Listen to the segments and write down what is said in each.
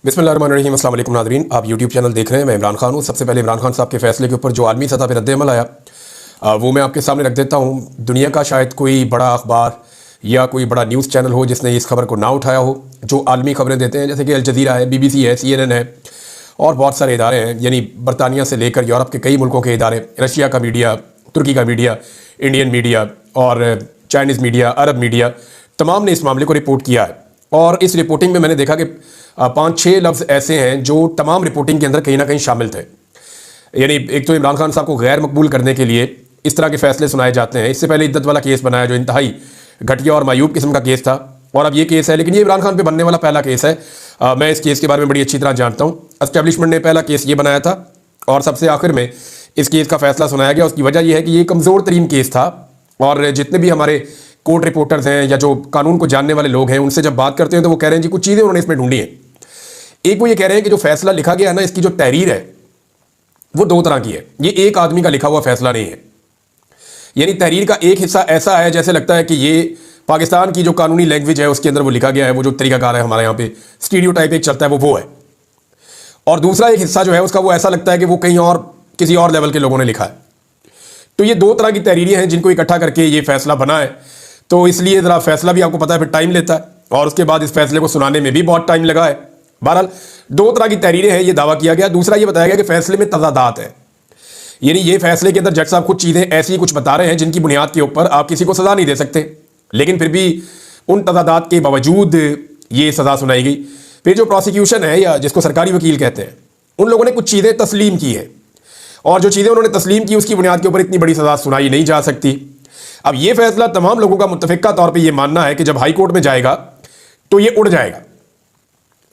बिस्मिल्लाहिर्रहमानिर्रहीम। अस्सलाम वालेकुम नाज़रीन, आप यूट्यूब चैनल देख रहे हैं। मैं इमरान खान हूँ। सबसे पहले इमरान खान साहब के फैसले के ऊपर जो आलमी सतह पर रद्द-ए-अमल आया वो मैं आपके सामने रख देता हूँ। दुनिया का शायद कोई बड़ा अखबार या कोई बड़ा न्यूज़ चैनल हो जिसने इस खबर को ना उठाया हो, जो आलमी खबरें देते हैं, जैसे कि अल जज़ीरा है, BBC है, CNN है और बहुत सारे इदारे हैं। यानी बरतानिया से लेकर यूरोप के कई मुल्कों के इदारे, रशिया का मीडिया, तुर्की का मीडिया, इंडियन मीडिया और चाइनीज़ मीडिया, अरब मीडिया, तमाम ने इस मामले को रिपोर्ट किया है। और इस रिपोर्टिंग में मैंने देखा कि 5-6 लफ्ज़ ऐसे हैं जो तमाम रिपोर्टिंग के अंदर कहीं ना कहीं शामिल थे। यानी एक तो इमरान खान साहब को गैर मकबूल करने के लिए इस तरह के फैसले सुनाए जाते हैं। इससे पहले इद्दत वाला केस बनाया जो इंतहाई घटिया और मायूब किस्म का केस था, और अब ये केस है। लेकिन ये इमरान खान पे बनने वाला पहला केस है। मैं इस केस के बारे में बड़ी अच्छी तरह जानता हूँ। एस्टेब्लिशमेंट ने पहला केस ये बनाया था और सबसे आखिर में इस केस का फैसला सुनाया गया। उसकी वजह यह है कि ये कमज़ोर तरीन केस था और जितने भी हमारे कोर्ट रिपोर्टर्स हैं या जो कानून को जानने वाले लोग हैं, उनसे जब बात करते हैं तो वो कह रहे हैं जी कुछ चीज़ें उन्होंने इसमें ढूंढी हैं। एक वो ये कह रहे हैं कि जो फैसला लिखा गया है ना, इसकी जो तहरीर है वो 2 तरह की है। ये एक आदमी का लिखा हुआ फैसला नहीं है। यानी तहरीर का एक हिस्सा ऐसा है जैसे लगता है कि ये पाकिस्तान की जो कानूनी लैंग्वेज है उसके अंदर वो लिखा गया है, वो जो तरीकाकार है हमारे यहाँ पे स्टीरियोटाइप एक चलता है वो है। और दूसरा एक हिस्सा जो है उसका वो ऐसा लगता है कि वो कहीं और किसी और लेवल के लोगों ने लिखा है। तो ये 2 तरह की तहरीरें हैं जिनको इकट्ठा करके ये फैसला बना है। तो इसलिए ज़रा फैसला भी आपको पता है फिर टाइम लेता है और उसके बाद इस फैसले को सुनाने में भी बहुत टाइम लगा है। बहरहाल 2 तरह की तहरीरें हैं, ये दावा किया गया। दूसरा ये बताया गया कि फैसले में तजादात है। यानी ये फैसले के अंदर जज साहब कुछ चीज़ें ऐसी कुछ बता रहे हैं जिनकी बुनियाद के ऊपर आप किसी को सज़ा नहीं दे सकते, लेकिन फिर भी उन तजादात के बावजूद ये सज़ा सुनाई गई। फिर जो प्रोसिक्यूशन है या जिसको सरकारी वकील कहते हैं, उन लोगों ने कुछ चीज़ें तस्लीम की है और जो चीज़ें उन्होंने तस्लीम की उसकी बुनियाद के ऊपर इतनी बड़ी सज़ा सुनाई नहीं जा सकती। अब ये फैसला तमाम लोगों का मुत्तफ़िका तौर पे ये मानना है कि जब हाई कोर्ट में जाएगा तो ये उड़ जाएगा।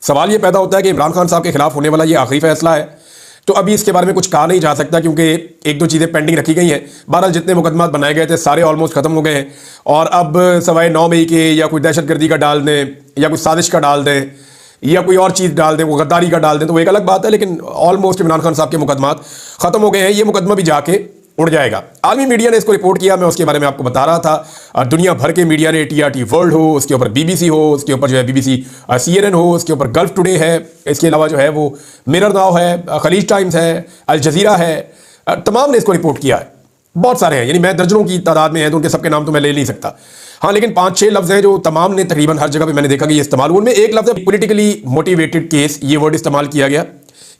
सवाल ये पैदा होता है कि इमरान खान साहब के खिलाफ होने वाला ये आखिरी फैसला है, तो अभी इसके बारे में कुछ कहा नहीं जा सकता क्योंकि 1-2 चीज़ें पेंडिंग रखी गई हैं। बहरहाल जितने मुकदमात बनाए गए थे सारे ऑलमोस्ट ख़त्म हो गए हैं और अब सवाए 9 मई के या कोई दहशतगर्दी का डाल दें या कोई साजिश का डाल दें या कोई और चीज़ डाल दें, वो गद्दारी का डाल दें, तो वो एक अलग बात है। लेकिन ऑलमोस्ट इमरान खान साहब के मुकदमात ख़त्म हो गए हैं। ये मुकदमा भी जाके उड़ जाएगा। आलमी मीडिया ने इसको रिपोर्ट किया, मैं उसके बारे में आपको बता रहा था। दुनिया भर के मीडिया ने, TRT वर्ल्ड हो, उसके ऊपर BBC हो, उसके ऊपर जो है BBC CNN हो, उसके ऊपर गल्फ टुडे है, इसके अलावा जो है वो मिरर नाउ है, खलीज टाइम्स है, अल जज़ीरा है, तमाम ने इसको रिपोर्ट किया है। बहुत सारे हैं, यानी मैं दर्जनों की तादाद में है तो उनके सबके नाम तो मैं ले नहीं सकता। हाँ, लेकिन 5-6 लफ्ज़ हैं जो तमाम ने तकरीबन हर जगह पे मैंने देखा कि ये इस्तेमाल हुए। उनमें एक लफ्ज़ है पॉलिटिकली मोटिवेटेड केस, ये वर्ड इस्तेमाल किया गया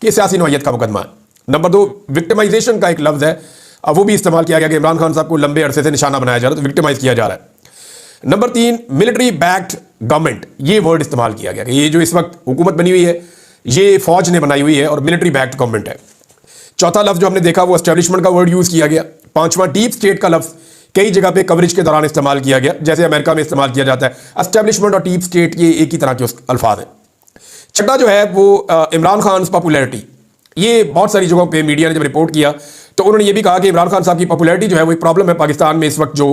कि सियासी नौइयत का मुकदमा है। नंबर 2 विक्टिमाइजेशन का एक लफ्ज़ है, अब वो भी इस्तेमाल किया गया कि इमरान खान साहब को लंबे अरसे से निशाना बनाया जा रहा है, तो विक्टिमाइज किया जा रहा है। नंबर 3 मिलिट्री बैक्ड गवर्नमेंट, ये वर्ड इस्तेमाल किया गया कि ये जो इस वक्त हुकूमत बनी हुई है ये फौज ने बनाई हुई है और मिलिट्री बैक्ड गवर्नमेंट है। चौथा लफ्ज़ जो हमने देखा वो एस्टेब्लिशमेंट का वर्ड यूज़ किया गया। 5वां डीप स्टेट का लफ्ज़ कई जगह पे कवरेज के दौरान इस्तेमाल किया गया, जैसे अमेरिका में इस्तेमाल किया जाता है। एस्टेब्लिशमेंट और डीप स्टेट ये एक ही तरह के अल्फाज हैं। छठा जो है वो इमरान खान पॉपुलैरिटी, ये बहुत सारी जगहों पे मीडिया ने जब रिपोर्ट किया तो उन्होंने ये भी कहा कि इमरान खान साहब की पॉपुलैरिटी जो है वो एक प्रॉब्लम है पाकिस्तान में। इस वक्त जो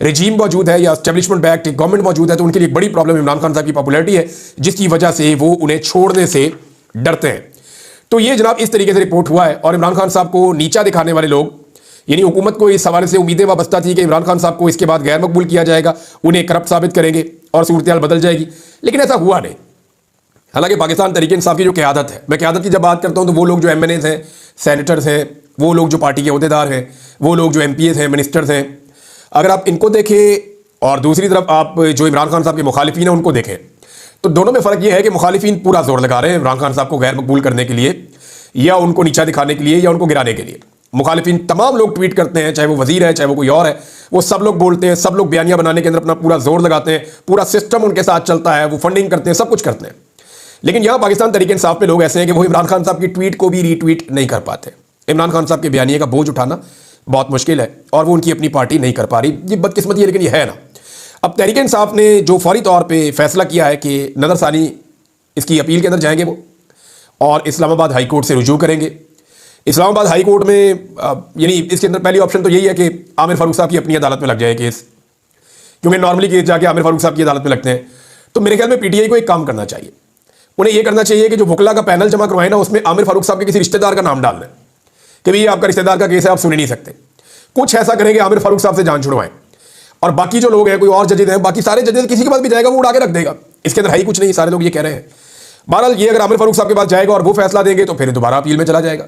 रजीम मौजूद है या एस्टेब्लिशमेंट बैक्ड गवर्नमेंट मौजूद है तो उनके लिए एक बड़ी प्रॉब्लम इमरान खान साहब की पॉपुलैरिटी है, जिसकी वजह से वो उन्हें छोड़ने से डरते हैं। तो ये जनाब इस तरीके से रिपोर्ट हुआ है। और इमरान खान साहब को नीचा दिखाने वाले लोग, यानी हुकूमत को इस हवाले से उम्मीदें वाबस्ता थी कि इमरान खान साहब को इसके बाद गैर मकबूल किया जाएगा, उन्हें करप्ट साबित करेंगे और सूरत हाल बदल जाएगी, लेकिन ऐसा हुआ नहीं। हालांकि पाकिस्तान तहरीक इंसाफ की जो क़यादत है, मैं क़यादत की जब बात करता हूँ तो वो लोग जो MNAs हैं, सेनेटर्स हैं, वो लोग जो पार्टी के अहदेदार हैं, वो लोग जो MPs हैं, मिनिस्टर्स हैं, अगर आप इनको देखें और दूसरी तरफ आप जो इमरान खान साहब के मुखालिफिन हैं उनको देखें तो दोनों में फ़र्क ये है कि मुखालिफिन पूरा जोर लगा रहे हैं इमरान खान साहब को गैर मकबूल करने के लिए या उनको नीचा दिखाने के लिए या उनको गिराने के लिए। मुखालिफिन तमाम लोग ट्वीट करते हैं, चाहे वो वजीर है चाहे वो कोई और है, वो सब लोग बोलते हैं, सब लोग बयानिया बनाने के अंदर अपना पूरा जोर लगाते हैं, पूरा सिस्टम उनके साथ चलता है, वो फंडिंग करते हैं, सब कुछ करते हैं। लेकिन यहाँ पाकिस्तान तहरीक इंसाफ पे लोग ऐसे हैं कि वो इमरान खान साहब की ट्वीट को भी रीट्वीट नहीं कर पाते। इमरान खान साहब के बयानिए का बोझ उठाना बहुत मुश्किल है और वो उनकी अपनी पार्टी नहीं कर पा रही। ये बदकिस्मती है, लेकिन ये है ना। अब तहरीक इंसाफ ने जो फौरी तौर पे फैसला किया है कि नज़रसानी इसकी अपील के अंदर जाएंगे वो और इस्लामाबाद हाई कोर्ट से रुजू करेंगे। इस्लामाबाद हाई कोर्ट में यानी इसके अंदर पहली ऑप्शन तो यही है कि आमिर फारूक साहब की अपनी अदालत में लग जाए केस, क्योंकि नॉर्मली केस जाके आमिर फारूक साहब की अदालत में लगते हैं। तो मेरे ख्याल में PTI को एक काम करना चाहिए, उन्हें यह करना चाहिए कि जो वकला का पैनल जमा करवाए ना उसमें आमिर फारूक साहब के किसी रिश्तेदार का नाम डाल दें कि भाई आपका रिश्तेदार का केस है, आप सुन ही नहीं सकते। कुछ ऐसा करेंगे, आमिर फारूक साहब से जान छुड़वाएं और बाकी जो लोग हैं, कोई और जजेज हैं, बाकी सारे जजेज किसी के पास भी जाएगा वो उड़ा के रख देगा। इसके अंदर है ही कुछ नहीं, सारे लोग ये कह रहे हैं। बहरहाल ये अगर आमिर फारूक साहब के पास जाएगा और वो फैसला देंगे तो फिर दोबारा अपील में चला जाएगा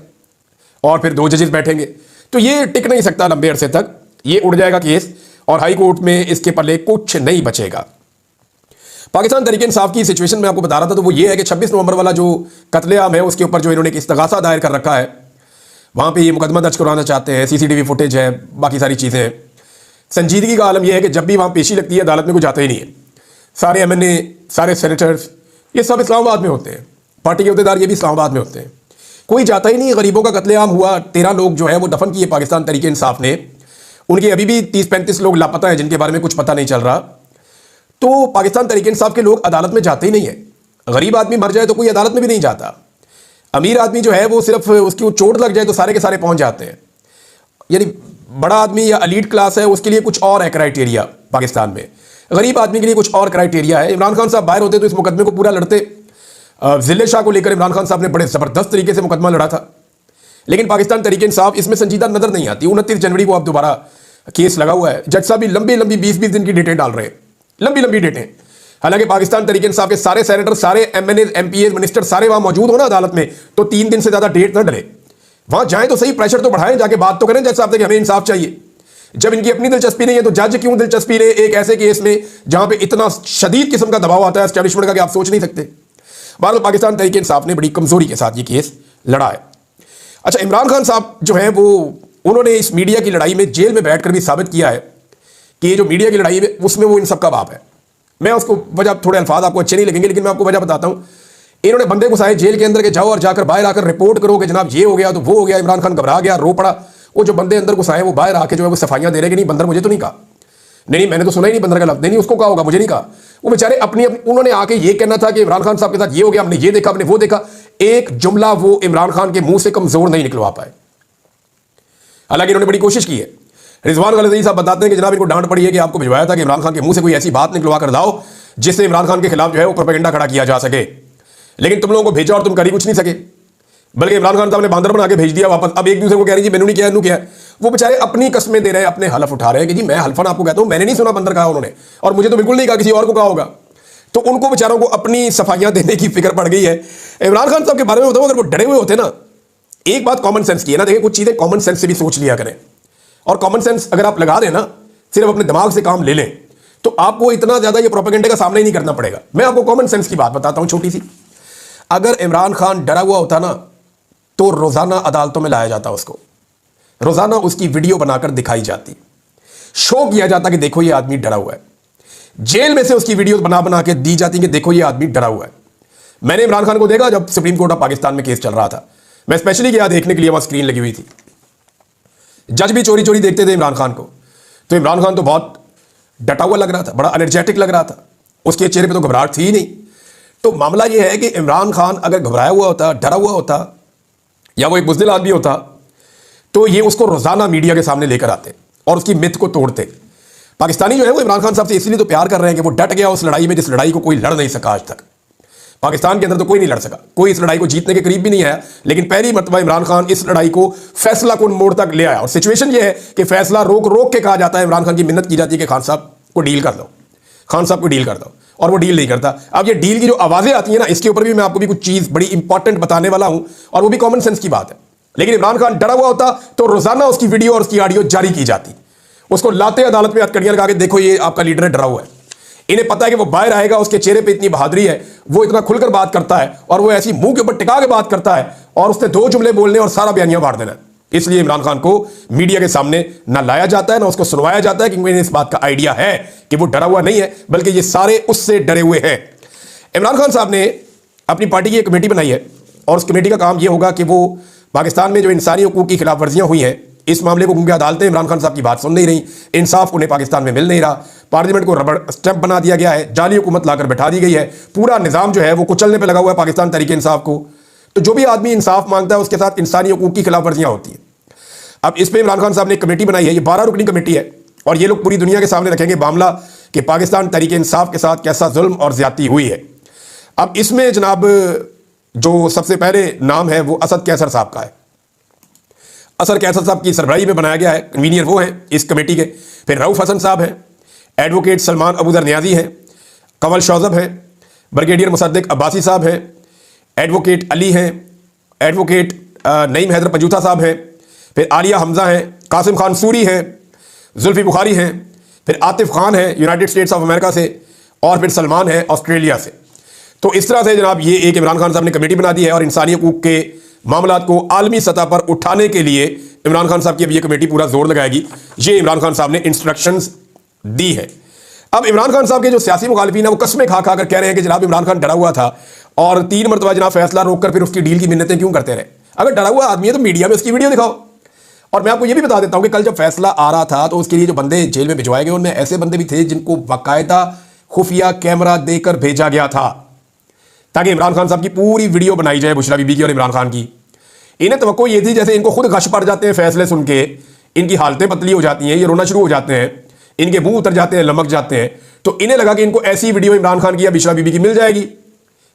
और फिर 2 जजेस बैठेंगे, तो ये टिक नहीं सकता लंबे अरसे तक, ये उड़ जाएगा केस और हाई कोर्ट में इसके पल्ले कुछ नहीं बचेगा। पाकिस्तान तहरीक इंसाफ की सिचुएशन में आपको बता रहा था, तो वो ये है कि 26 नवंबर वाला जो कत्लेआम है उसके ऊपर जो इन्होंने इस्तगासा दायर कर रखा है, वहाँ पे ये मुकदमा दर्ज करवाना चाहते हैं, सीसीटीवी फुटेज है, बाकी सारी चीज़ें हैं। संजीदगी का आलम यह है कि जब भी वहाँ पेशी लगती है अदालत में कोई जाता ही नहीं है। सारे MNA, सारे सेनेटर्स, ये सब इस्लामाबाद में होते हैं, पार्टी के अहदेदार ये भी इस्लामाबाद में होते हैं, कोई जाता ही नहीं। गरीबों का कत्लेआम हुआ, 13 लोग जो है वो दफन किए पाकिस्तान तहरीक इंसाफ ने, उनके अभी भी 30-35 लोग लापता हैं जिनके बारे में कुछ पता नहीं चल रहा। तो पाकिस्तान तहरीक इंसाफ के लोग अदालत में जाते ही नहीं है। गरीब आदमी मर जाए तो कोई अदालत में भी नहीं जाता, अमीर आदमी जो है वो सिर्फ उसकी चोट लग जाए तो सारे के सारे पहुंच जाते हैं। यानी बड़ा आदमी या एलीट क्लास है उसके लिए कुछ और है क्राइटेरिया पाकिस्तान में, गरीब आदमी के लिए कुछ और क्राइटेरिया है। इमरान खान साहब बाहर होते तो इस मुकदमे को पूरा लड़ते। जिले शाह को लेकर इमरान खान साहब ने बड़े ज़बरदस्त तरीके से मुकदमा लड़ा था, लेकिन पाकिस्तान तहरीक इंसाफ इसमें संजीदा नजर नहीं आती। 29 जनवरी को अब दोबारा केस लगा हुआ है, जज साहब भी लंबी 20-20 दिन की डेटें डाल रहे हैं, लंबी डेटें। हालांकि पाकिस्तान तहरीक इंसाफ के सारे सेनेटर, सारे MNA, MPA, मिनिस्टर सारे वहां मौजूद हो ना अदालत में, तो 3 दिन से ज्यादा डेट ना डले। वहां जाएं तो सही, प्रेशर तो बढ़ाएं, जाके बात तो करें जज साहब से कि हमें इंसाफ चाहिए। जब इनकी अपनी दिलचस्पी नहीं है तो जज क्यों दिलचस्पी ले एक ऐसे केस में जहां पे इतना शदीद किस्म का दबाव आता है एस्टैब्लिशमेंट का कि आप सोच नहीं सकते। बहरहाल पाकिस्तान तहरीक इंसाफ ने बड़ी कमजोरी के साथ ये केस लड़ा है। अच्छा, इमरान खान साहब जो है वो उन्होंने इस मीडिया की लड़ाई में जेल में बैठकर भी साबित किया है कि ये जो मीडिया की लड़ाई है उसमें वो इन सबका बाप है। मैं उसको वजह, थोड़े अल्फाज आपको अच्छे नहीं लगेंगे लेकिन मैं आपको वजह बताता हूं। इन्होंने बंदे घुसाए जेल के अंदर के जाओ और जाकर बाहर आकर रिपोर्ट करो कि जनाब ये हो गया तो वो हो गया। इमरान खान घबरा गया, रो पड़ा। वो जो बंदे अंदर घुसाए वो बाहर आके जो है वो सफाइयां दे रहे कि नहीं बंदर मुझे तो नहीं कहा, नहीं मैंने तो सुना ही नहीं बंदर का लफ्ज, नहीं उसको कहा होगा, मुझे नहीं कहा। वो बेचारे अपनी उन्होंने आके ये कहना था कि इमरान खान साहब के साथ ये हो गया, हमने ये देखा, हमने वो देखा। एक जुमला वो इमरान खान के मुंह से कमजोर नहीं निकलवा पाए। हालांकि इन्होंने बड़ी कोशिश की है। रिजवान गलज़ई साहब बताते हैं कि जनाब इनको डांट पड़ी है कि आपको भिजवाया था कि इमरान खान के मुंह से कोई ऐसी बात निकलवा कर लाओ जिससे इमरान खान के खिलाफ जो है वो प्रोपेगेंडा खड़ा किया जा सके, लेकिन तुम लोगों को भेजा और तुम कर ही कुछ नहीं सके, बल्कि इमरान खान साहब ने बांदर बना के भेज दिया वापस। अब एक दूसरे को कह रही जी मैंने नहीं किया, किया। वो बेचारे अपनी कस्में दे रहे हैं, अपने हलफ उठा रहे हैं कि जी मैं हल्फन आपको कहता हूं मैंने नहीं सुना बंदर कहा उन्होंने, और मुझे तो बिल्कुल नहीं कहा, किसी और को कहा होगा। तो उनको बेचारों को अपनी सफाइयां देने की फिक्र पड़ गई है। इमरान खान साहब के बारे में बताऊं, अगर वो डरे हुए होते ना, एक बात कॉमन सेंस की है ना, देखिए कुछ चीजें कॉमन सेंस से भी सोच लिया करें, और कॉमन सेंस अगर आप लगा दें ना, सिर्फ अपने दिमाग से काम ले लें, तो आपको इतना ज्यादा ये प्रोपेगेंडे का सामना ही नहीं करना पड़ेगा। मैं आपको कॉमन सेंस की बात बताता हूं छोटी सी। अगर इमरान खान डरा हुआ होता ना तो रोजाना अदालतों में लाया जाता, उसको रोजाना उसकी वीडियो बनाकर दिखाई जाती, शो किया जाता कि देखो ये आदमी डरा हुआ है। जेल में से उसकी वीडियो बना बना के दी जाती कि देखो ये आदमी डरा हुआ है। मैंने इमरान खान को देखा जब सुप्रीम कोर्ट ऑफ पाकिस्तान में केस चल रहा था, मैं स्पेशली गया देखने के लिए, वहां स्क्रीन लगी हुई थी। जज भी चोरी चोरी देखते थे इमरान खान को, तो इमरान खान तो बहुत डटा हुआ लग रहा था, बड़ा एनर्जेटिक लग रहा था, उसके चेहरे पे तो घबराहट थी ही नहीं। तो मामला यह है कि इमरान खान अगर घबराया हुआ होता, डरा हुआ होता, या वो एक बुज़दिल आदमी होता, तो ये उसको रोजाना मीडिया के सामने लेकर आते और उसकी मिथ को तोड़ते। पाकिस्तानी जो है वो इमरान खान साहब से इसलिए तो प्यार कर रहे हैं कि वो डट गया उस लड़ाई में जिस लड़ाई को कोई लड़ नहीं सका आज तक। पाकिस्तान के अंदर तो कोई नहीं लड़ सका, कोई इस लड़ाई को जीतने के करीब भी नहीं आया, लेकिन पहली मर्तबा इमरान खान इस लड़ाई को फैसला कुन मोड़ तक ले आया। और सिचुएशन ये है कि फैसला रोक रोक के कहा जाता है, इमरान खान की मिन्नत की जाती है कि खान साहब को डील कर दो, खान साहब को डील कर दो, और वो डील नहीं करता। अब ये डील की जो आवाजें आती है ना, इसके ऊपर भी मैं आपको भी कुछ चीज बड़ी इंपॉर्टेंट बताने वाला हूं, और वो भी कॉमन सेंस की बात है। लेकिन इमरान खान डरा हुआ होता तो रोजाना उसकी वीडियो और उसकी ऑडियो जारी की जाती, उसको लाते अदालत में हथकड़ियां लगा के देखो ये आपका लीडर है, डरा हुआ है। इन्हें पता है कि वो बाहर आएगा, उसके चेहरे पे इतनी बहादुरी है, वो इतना खुलकर बात करता है, और वो ऐसी मुंह के ऊपर टिका के बात करता है, और उसने 2 जुमले बोलने और सारा बयानिया फाड़ देना। इसलिए इमरान खान को मीडिया के सामने ना लाया जाता है, ना उसको सुनवाया जाता है, क्योंकि इस बात का आइडिया है कि वो डरा हुआ नहीं है, बल्कि ये सारे उससे डरे हुए हैं। इमरान खान साहब ने अपनी पार्टी की एक कमेटी बनाई है, और उस कमेटी का काम यह होगा कि वो पाकिस्तान में जो इंसानी हुकूक की खिलाफ वर्जियां हुई हैं, इस मामले को क्योंकि अदालतें इमरान खान साहब की बात सुन नहीं रही, इंसाफ उन्हें पाकिस्तान में मिल नहीं रहा, पार्लियामेंट को रबड़ स्टैंप बना दिया गया है, जाली हुकूमत लाकर बैठा दी गई है, पूरा निजाम जो है वो कुचलने पे लगा हुआ है पाकिस्तान तहरीक इंसाफ को। तो जो भी आदमी इंसाफ मांगता है उसके साथ इंसानी हुकूक की खिलाफ वर्जियां होती है। अब इस पर इमरान खान साहब ने एक कमेटी बनाई है, ये 12 रुकनी कमेटी है, और ये लोग पूरी दुनिया के सामने रखेंगे मामला कि पाकिस्तान तहरीक इंसाफ के साथ कैसा जुल्म और ज्यादती हुई है। अब इसमें जनाब जो सबसे पहले नाम है वो असद कैसर साहब का है। असद कैसर साहब की सरबराही में बनाया गया है, कन्वीनियर वो हैं इस कमेटी के। फिर रऊफ हसन साहब हैं, एडवोकेट सलमान अबूजर न्याजी हैं, कंवल शौजब हैं, ब्रिगेडियर मुसद्दिक अब्बासी साहब हैं, एडवोकेट अली हैं, एडवोकेट नईम हैदर पंजूथा साहब हैं, फिर आलिया हमजा हैं, कासिम खान सूरी हैं, जुल्फी बुखारी हैं, फिर आतिफ खान हैं यूनाइटेड स्टेट्स ऑफ अमेरिका से, और फिर सलमान है ऑस्ट्रेलिया से। तो इस तरह से जनाब ये एक इमरान खान साहब ने कमेटी बना दी है और इंसानी हकूक के मामलात को आलमी सतह पर उठाने के लिए इमरान खान साहब की अब ये कमेटी पूरा जोर लगाएगी। ये इमरान खान साहब ने इंस्ट्रक्शंस दी है। अब इमरान खान साहब के जो सियासी मुखालिफिन है वो कस्में खा खा कर कह रहे हैं कि जनाब इमरान खान डरा हुआ था और 3 मरतबा जनाब फैसला रोककर फिर उसकी डील की मिन्नतें क्यों करते रहे। अगर डरा हुआ आदमी है तो मीडिया में उसकी वीडियो दिखाओ। और मैं आपको ये भी बता देता हूं कि कल जब फैसला आ रहा था तो उसके लिए जो बंदे जेल में भिजवाए गए उनमें ऐसे बंदे भी थे जिनको बाकायदा खुफिया कैमरा देकर भेजा गया था ताकि इमरान खान साहब की पूरी वीडियो बनाई जाए, बुशरा बीबी की और इमरान खान की। इन्हें तवक्को ये थी जैसे इनको खुद गश पड़ जाते हैं फैसले सुन के, इनकी हालतें पतली हो जाती हैं, ये रोना शुरू हो जाते हैं, इनके मुंह उतर जाते हैं, लमक जाते हैं, तो इन्हें लगा कि इनको ऐसी वीडियो इमरान खान की या बुशरा बीबी की मिल जाएगी,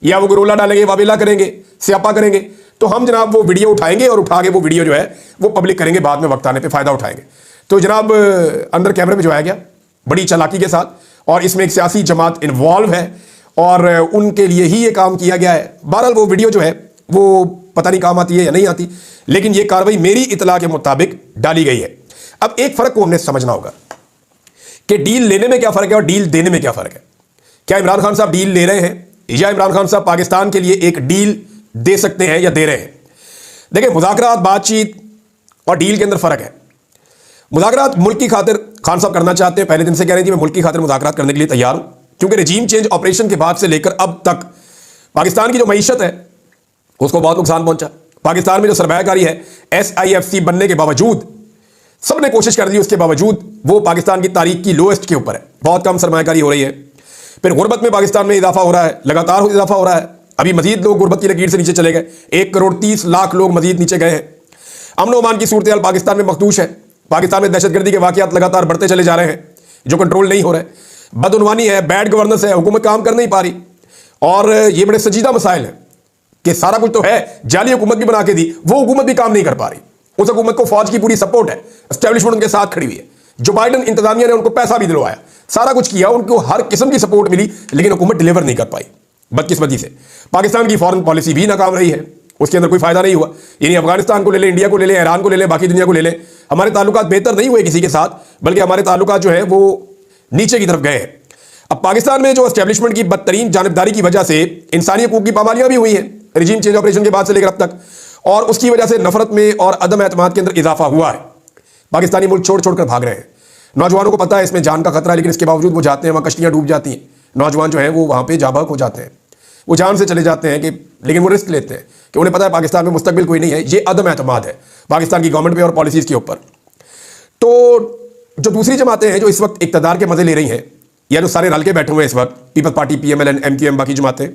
या वो गरोला डालेंगे, वावेला करेंगे, स्यापा करेंगे, तो हम जनाब वो वीडियो उठाएंगे और उठा के वो वीडियो जो है वो पब्लिक करेंगे, बाद में वक्त आने पे फायदा उठाएंगे। तो जनाब अंदर कैमरे में जो आया गया बड़ी चालाकी के साथ, और इसमें एक सियासी जमात इन्वॉल्व है और उनके लिए ही ये काम किया गया है। बहरहाल वो वीडियो जो है वो पता नहीं काम आती है या नहीं आती, लेकिन ये कार्रवाई मेरी इतला के मुताबिक डाली गई है। अब एक फर्क को हमने समझना होगा कि डील लेने में क्या फर्क है और डील देने में क्या फर्क है। क्या इमरान खान साहब डील ले रहे हैं या इमरान खान साहब पाकिस्तान के लिए एक डील दे सकते हैं या दे रहे हैं। देखिए, मुज़ाकरात, बातचीत और डील के अंदर फर्क है। मुज़ाकरात मुल्क की खातिर खान साहब करना चाहते हैं, पहले दिन से कह रहे थे मैं मुल्क की खातिर मुज़ाकरात करने के लिए तैयार हूं, क्योंकि रजीम चेंज ऑपरेशन के बाद से लेकर अब तक पाकिस्तान की जो मईशत है उसको बहुत नुकसान पहुंचा। पाकिस्तान में जो सरमायाकारी है SIFC बनने के बावजूद, सबने कोशिश कर ली, उसके बावजूद वो पाकिस्तान की तारीख की लोएस्ट के ऊपर है, बहुत कम सरमायाकारी हो रही है। फिर गुर्बत में पाकिस्तान में इजाफा हो रहा है, लगातार इजाफा हो रहा है। अभी मजीद लोग गुर्बत की लकीर से नीचे चले गए, 1,30,00,000 लोग मजीद नीचे गए हैं। अमन ओमान की सूरत हाल पाकिस्तान में मखदूश है। पाकिस्तान में दहशतगर्दी के वाकयात लगातार बढ़ते चले जा रहे हैं जो कंट्रोल नहीं हो रहे। बदउनवानी है, बैड गवर्नेंस है, हुकूमत काम कर नहीं पा रही, और ये बड़े संजीदा मसाइल हैं कि सारा कुछ तो है, जाली हुकूमत भी बना के दी, वो हुकूमत भी काम नहीं कर पा रही। उस हुकूमत को फौज की पूरी सपोर्ट है, एस्टेब्लिशमेंट उनके साथ खड़ी हुई है। जो बाइडन इंतजामिया ने उनको पैसा भी दिलवाया, सारा कुछ किया, उनको हर किस्म की सपोर्ट मिली, लेकिन हुकूमत डिलीवर नहीं कर पाई बदकिस्मती से। पाकिस्तान की फॉरेन पॉलिसी भी नाकाम रही है, उसके अंदर कोई फायदा नहीं हुआ। यानी अफगानिस्तान को ले लें, इंडिया को ले लें, ईरान को ले लें, बाकी दुनिया को ले लें, हमारे ताल्लुकात बेहतर नहीं हुए किसी के साथ, बल्कि हमारे ताल्लुकात जो है वो नीचे की तरफ गए हैं। अब पाकिस्तान में जो एस्टेब्लिशमेंट की बदतरीन जानिबदारी की वजह से इंसानी हकूक की पामालियां भी हुई हैं रजीम चेंज ऑपरेशन के बाद से लेकर अब तक, और उसकी वजह से नफरत में और अदम एतमाद के अंदर इजाफा हुआ है। पाकिस्तानी मुल्क छोड़ छोड़कर भाग रहे हैं। नौजवानों को पता है इसमें जान का खतरा है, लेकिन इसके बावजूद वो जाते हैं, वहाँ कश्तियाँ डूब जाती हैं, नौजवान जो है वो वहाँ पे जाबाक हो जाते हैं, वो जान से चले जाते हैं कि, लेकिन वो रिस्क लेते हैं कि उन्हें पता है पाकिस्तान में मुस्तकबिल कोई नहीं है। ये अदम एतमाद है पाकिस्तान की गवर्नमेंट पे और पॉलिसीज़ के ऊपर। तो जो दूसरी जमातें हैं जो इस वक्त इक़्तिदार के मजे ले रही हैं, या जो सारे रल के बैठे हुए हैं इस वक्त, पीपल्स पार्टी, PMLN, MQM, बाकी जमातें,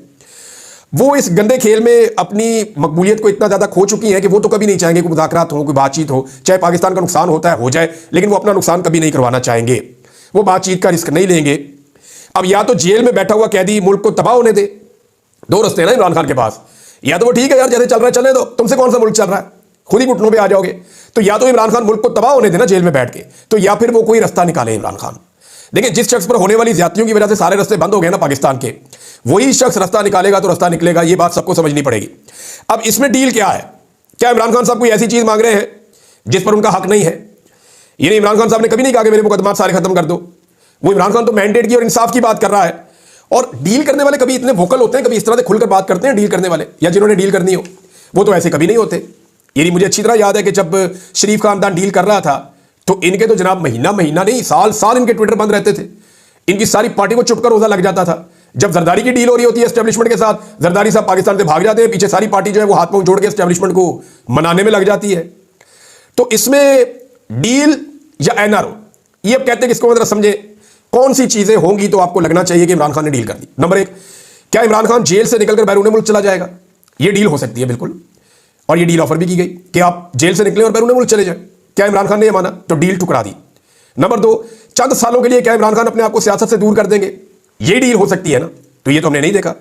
वो इस गंदे खेल में अपनी मकबूलियत को इतना ज़्यादा खो चुकी हैं कि वो तो कभी नहीं चाहेंगे कि मुज़ाकरात हो, कोई बातचीत हो, चाहे पाकिस्तान का नुकसान होता है हो जाए, लेकिन वो अपना नुकसान कभी नहीं करवाना चाहेंगे, वो बातचीत का रिस्क नहीं लेंगे। अब या तो जेल में बैठा हुआ कैदी मुल्क को तबाह होने दे, दो रस्ते हैं ना इमरान खान के पास, या तो वो ठीक है यार जैसे चल रहा है चलने दो, तुमसे कौन सा मुल्क चल रहा है, खुद ही घुटनों पे आ जाओगे। तो या तो इमरान खान मुल्क को तबाह होने देना जेल में बैठ के, तो या फिर वो कोई रास्ता निकाले इमरान खान। देखिए, जिस शख्स पर होने वाली ज्यादतियों की वजह से सारे रास्ते बंद हो गए ना पाकिस्तान के, वही शख्स रास्ता निकालेगा तो रास्ता निकलेगा, ये बात सबको समझनी पड़ेगी। अब इसमें डील क्या है? क्या इमरान खान साहब कोई ऐसी चीज मांग रहे हैं जिस पर उनका हक नहीं है? यानी इमरान खान साहब ने कभी नहीं कहा कि मेरे मुकदमात सारे खत्म कर दो। वो इमरान खान तो मैंडेट की और इंसाफ की बात कर रहा है, और डील करने वाले कभी इतने वोकल होते हैं, कभी इस तरह से खुलकर बात करते हैं डील करने वाले, या जिन्होंने डील करनी हो, वो तो ऐसे कभी नहीं होते। यानी मुझे अच्छी तरह याद है कि जब शरीफ खानदान डील कर रहा था तो इनके तो जनाब महीना महीना नहीं, साल साल इनके ट्विटर बंद रहते थे, इनकी सारी पार्टी को चुपकर रोजा लग जाता था। जब जरदारी की डील हो रही होती है एस्टेब्लिशमेंट के साथ, जरदारी साहब पाकिस्तान से भाग जाते हैं, पीछे सारी पार्टी जो है वो हाथ पांव जोड़ के एस्टेब्लिशमेंट को मनाने में लग जाती है। तो इसमें डील या NRO, ये अब कहते हैं कि इसको मतलब समझे कौन सी चीजें होंगी तो आपको लगना चाहिए कि इमरान खान ने डील कर दी। नंबर 1, क्या इमरान खान जेल से निकलकर बैरून मुल्क चला जाएगा? यह डील हो सकती है बिल्कुल, और ये डील ऑफर भी की गई कि आप जेल से निकले और बैरून मुल्क चले जाए। क्या इमरान खान ने यह माना? तो डील टुकरा दी। नंबर 2, चंद सालों के लिए क्या इमरान खान अपने आप को सियासत से दूर कर देंगे? ये डील हो सकती है ना, तो ये तो हमने नहीं देखा।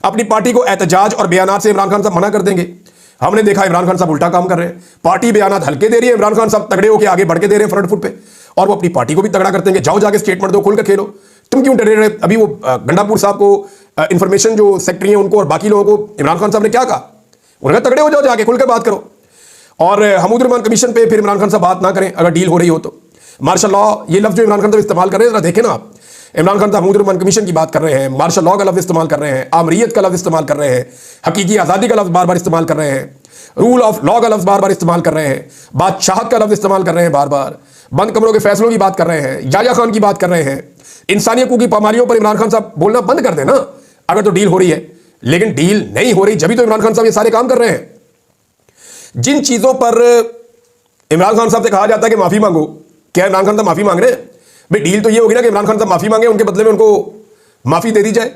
अपनी पार्टी को एहतजाज और बयानात से इमरान खान साहब मना कर देंगे, हमने देखा इमरान खान साहब उल्टा काम कर रहे हैं। पार्टी बयानात हल्के दे रही है, इमरान खान साहब तगड़े होकर आगे बढ़ के दे रहे हैं फ्रंट फुट पे, और वो अपनी पार्टी को भी तगड़ा करते हैं, जाओ जाके स्टेटमेंट दो, खुल कर खेलो। तुम क्यों डरे रहे? अभी वो गंडापुर साहब को इंफॉर्मेशन जो सेक्रेटरी है उनको और बाकी लोगों को इमरान खान साहब ने क्या कहा? उन्होंने कहा तगड़े हो जाओ, जाके खुलकर बात करो और हमीद रहमान कमीशन पे फिर इमरान खान साहब बात ना करें अगर डील हो रही हो तो। मार्शल लॉ ये लफ्ज जो इमरान खान साहब इस्तेमाल कर रहे हैं, जरा देखें ना आप। इमरान खान साहब हमीद रहमान कमीशन की बात कर रहे हैं, मार्शल लॉ का लफ्ज इस्तेमाल कर रहे हैं, आमरीयत का लफ्ज इस्तेमाल कर रहे हैं, हकीकी आज़ादी का लफ्ज बार बार इस्तेमाल कर रहे हैं, रूल ऑफ लॉ का लफ्ज बार बार इस्तेमाल कर रहे हैं, बादशाहत का लफ्ज इस्तेमाल कर रहे हैं बार बार, बंद कमरों के फैसलों की बात कर रहे हैं, याया खान की बात कर रहे हैं। इंसानी हकूक की पामारियों पर इमरान खान साहब बोलना बंद कर देना अगर तो डील हो रही है। लेकिन डील नहीं हो रही, जब तो इमरान खान साहब ये सारे काम कर रहे हैं। जिन चीजों पर इमरान खान साहब से कहा जाता है कि माफी मांगो, क्या इमरान खान साहब माफी मांग रहे हैं? भाई डील तो ये होगी ना कि इमरान खान साहब माफी मांगे, उनके बदले में उनको माफी दे दी जाए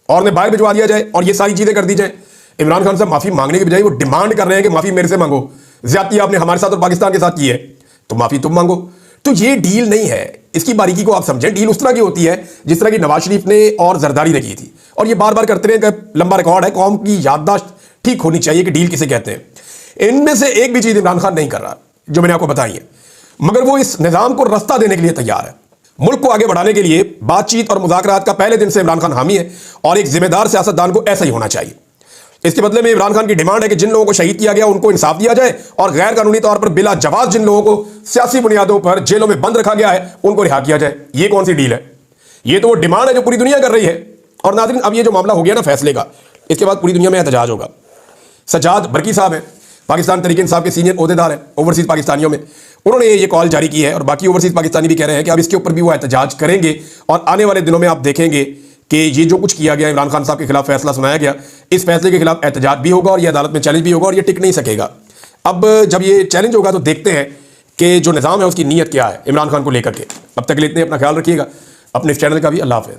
और उन्हें बाहर भिजवा दिया जाए और ये सारी चीजें कर दी जाए। इमरान खान साहब माफी मांगने की बजाय वो डिमांड कर रहे हैं कि माफी मेरे से मांगो, ज्यादती आपने हमारे साथ और पाकिस्तान के साथ की है तो माफी तुम मांगो। तो ये डील नहीं है, इसकी बारीकी को आप समझें। डील उस तरह की होती है जिस तरह की नवाज शरीफ ने और जरदारी ने की थी, और ये बार बार करते रहे कि लंबा रिकॉर्ड है। कौम की याददाश्त ठीक होनी चाहिए कि डील किसे कहते हैं। इनमें से एक भी चीज इमरान खान नहीं कर रहा जो मैंने आपको बताई है, मगर वो इस निजाम को रास्ता देने के लिए तैयार है। मुल्क को आगे बढ़ाने के लिए बातचीत और मुज़ाकरात का पहले दिन से इमरान खान हामी है और एक जिम्मेदार सियासतदान को ऐसा ही होना चाहिए। इसके बदले में इमरान खान की डिमांड है कि जिन लोगों को शहीद किया गया उनको इंसाफ दिया जाए और गैर कानूनी तौर पर बिला जवाब जिन लोगों को सियासी बुनियादों पर जेलों में बंद रखा गया है उनको रिहा किया जाए। ये कौन सी डील है? ये तो वो डिमांड है जो पूरी दुनिया कर रही है। और नाज़रीन, अब ये जो मामला हो गया ना फैसले का, इसके बाद पूरी दुनिया में एहतजाज होगा। सज्जाद बरकी साहब हैं, पाकिस्तान तहरीक इंसाफ के सीनियर ओहदेदार हैं ओवरसीज़ पाकिस्तानियों में, उन्होंने ये कॉल जारी की है और बाकी ओवरसीज़ पाकिस्तानी भी कह रहे हैं कि अब इसके ऊपर भी वो एहतजाज करेंगे। और आने वाले दिनों में आप देखेंगे कि ये जो कुछ किया गया, इमरान खान साहब के खिलाफ फैसला सुनाया गया, इस फैसले के खिलाफ एहतजाज भी होगा और ये अदालत में चैलेंज भी होगा और ये टिक नहीं सकेगा। अब जब ये चैलेंज होगा तो देखते हैं कि जो निज़ाम है उसकी नीयत क्या है इमरान खान को लेकर के। अब तक के लिए इतने, अपना ख्याल रखिएगा, अपने इस चैनल का भी। अल्लाह हाफ़िज़।